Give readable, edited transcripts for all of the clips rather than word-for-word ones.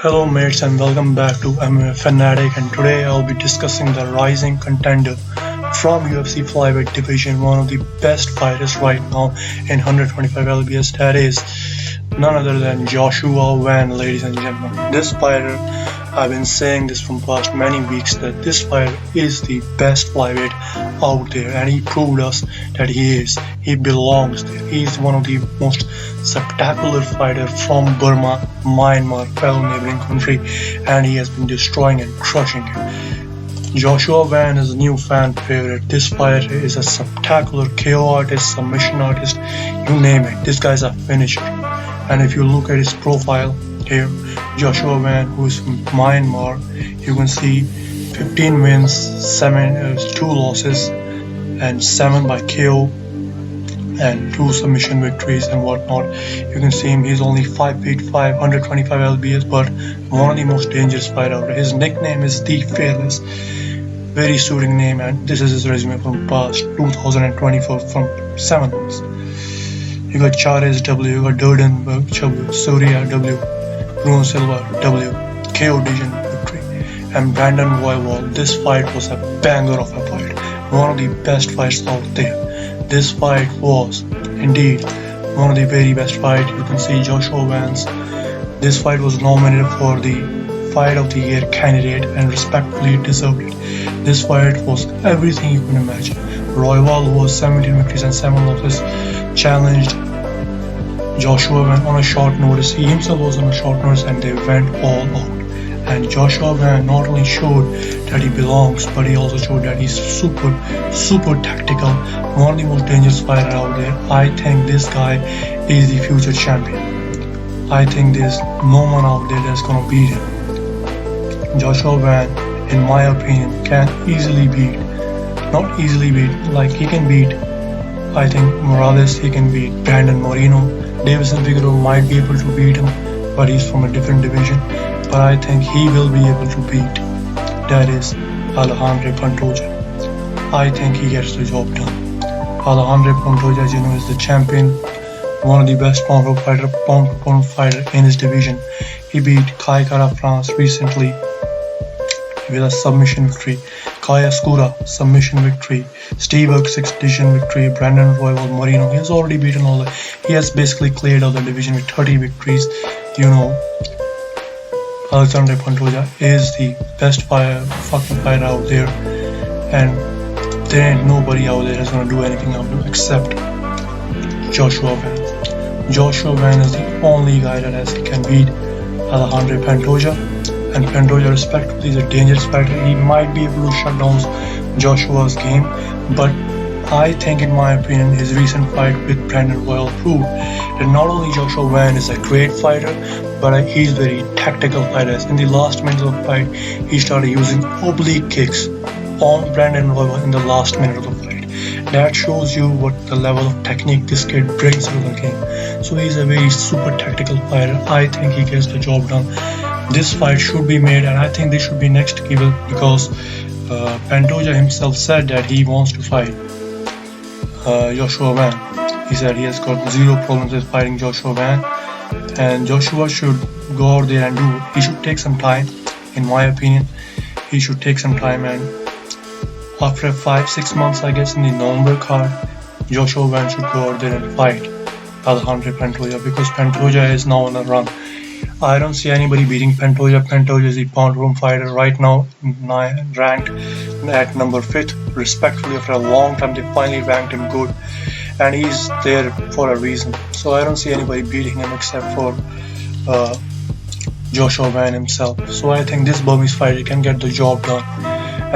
Hello mates and welcome back to MMA Fanatic, and today I'll be discussing the rising contender from UFC flyweight division, one of the best fighters right now in 125 lbs, that is none other than Joshua Van, ladies and gentlemen. This fighter, I've been saying this from past many weeks, that this fighter is the best flyweight out there, and he proved us that he is. He belongs there. He is one of the most spectacular fighter from Burma, Myanmar, fellow neighboring country, and he has been destroying and crushing it. Joshua Van is a new fan favorite. This fighter is a spectacular KO artist, submission artist, you name it. This guy's a finisher. And if you look at his profile here, Joshua Van, who is from Myanmar, you can see 15 wins, 2 losses, and 7 by KO, and 2 submission victories and whatnot. You can see him, he's only 5 feet 5, 125 lbs, but one of the most dangerous fighters out there. His nickname is The Fearless. Very suiting name, and this is his resume from past 2024 from 7 wins. You got Chares W, you got Durden W, Surya W, Bruno Silva W, KO decision victory, and Brandon ROYVAL. This fight was a banger of a fight, one of the best fights out there. This fight was indeed one of the very best fights. You can see Joshua Van's. This fight was nominated for the Fight of the Year candidate and respectfully deserved it. This fight was everything you can imagine. ROYVAL, who was 17 victories and 7 losses, challenged Joshua Van on a short notice. He himself was on a short notice, and they went all out. And Joshua Van not only showed that he belongs, but he also showed that he's super tactical, one of the most dangerous fighters out there. I think this guy is the future champion. I think there's no one out there that's gonna beat him. Joshua Van, in my opinion, can easily beat, not easily beat, like he can beat, I think Morales, he can beat Brandon Moreno. Davison Figueroa might be able to beat him, but he's from a different division. But I think he will be able to beat, that is Alexandre Pantoja. I think he gets the job done. Alexandre Pantoja, as you know, is the champion, one of the best pound for pound fighter in his division. He beat Kai Kara France recently with a submission victory, Kaya Skura submission victory, Steve Urquhart decision victory, Brandon ROYVAL, Moreno. He has already beaten all that. He has basically cleared out the division with 30 victories. You know, Alexandre Pantoja is the best fucking fighter out there, and there ain't nobody out there that's gonna do anything out there except Joshua Van. Joshua Van is the only guy that can beat Alexandre Pantoja, and Pantoja, respectively, is a dangerous fighter. He might be able to shut down Joshua's game, but I think, in my opinion, his recent fight with Brandon ROYVAL proved that not only Joshua Van is a great fighter, but he's very tactical fighter. In the last minute of the fight, he started using oblique kicks on Brandon ROYVAL in the last minute of the fight. That shows you what the level of technique this kid brings to the game. So he's a very super tactical fighter. I think he gets the job done. This fight should be made, and I think this should be next evil, because Pantoja himself said that he wants to fight Joshua Van. He said he has got zero problems with fighting Joshua Van, and Joshua should go out there and do it. He should take some time, in my opinion. He should take some time, and after 5-6 months, I guess, in the November card, Joshua Van should go out there and fight Alexandre Pantoja, because Pantoja is now on a run. I don't see anybody beating Pantoja. Pantoja is the pound room fighter right now, ranked at number 5th, respectfully. After a long time, they finally ranked him good, and he's there for a reason. So I don't see anybody beating him except for Joshua Van himself. So I think this Burmese fighter can get the job done,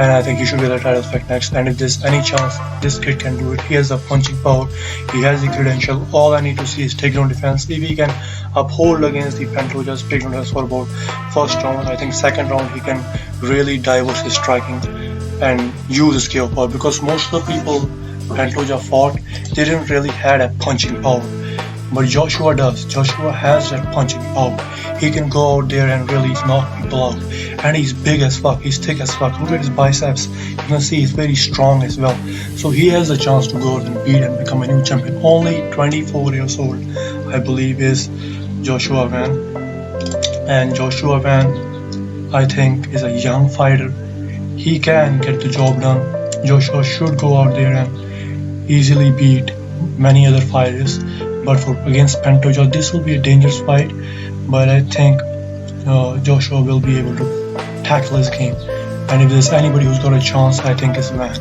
and I think he should get a title fight next. And if there's any chance this kid can do it, he has the punching power, he has the credential. All I need to see is takedown defense. If he can uphold against the Pantoja's takedown defense for about first round, I think second round he can really diverse his striking and use his KO power, because most of the people Pantoja fought, they didn't really had a punching power. But Joshua does. Joshua has that punching power. He can go out there and really knock people out. And he's big as fuck. He's thick as fuck. Look at his biceps. You can see he's very strong as well. So he has a chance to go out and beat and become a new champion. Only 24 years old, I believe, is Joshua Van. And Joshua Van, I think, is a young fighter. He can get the job done. Joshua should go out there and easily beat many other fighters. But for against Pantoja, this will be a dangerous fight. But I think Joshua will be able to tackle his game. And if there's anybody who's got a chance, I think it's Van.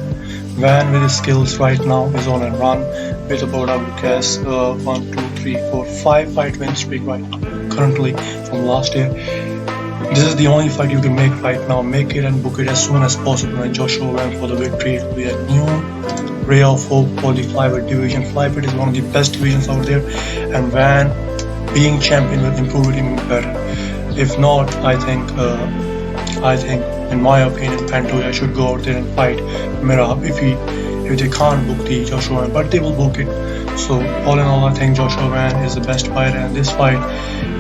Van with his skills right now is on a run with about, I would guess, 1, 2, 3, 4, 5 fight win streak right now, currently from last year. This is the only fight you can make right now. Make it and book it as soon as possible. And Joshua Van for the victory. It will be a new ray of hope for the flyweight division. Flyweight is one of the best divisions out there, and Van being champion will improve it even better. If not, I think in my opinion, Pantoja should go out there and fight Mirab if they can't book the Joshua Van, but they will book it. So all in all, I think Joshua Van is the best fighter, and this fight,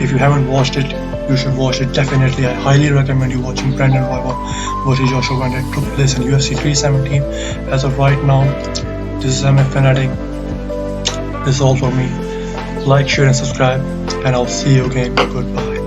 if you haven't watched it, you should watch it definitely. I highly recommend you watching Brandon Royval versus Joshua Van that took place in UFC 317. As of right now, this is MMA Fanatic. This is all for me. Like, share and subscribe, and I'll see you again. Goodbye.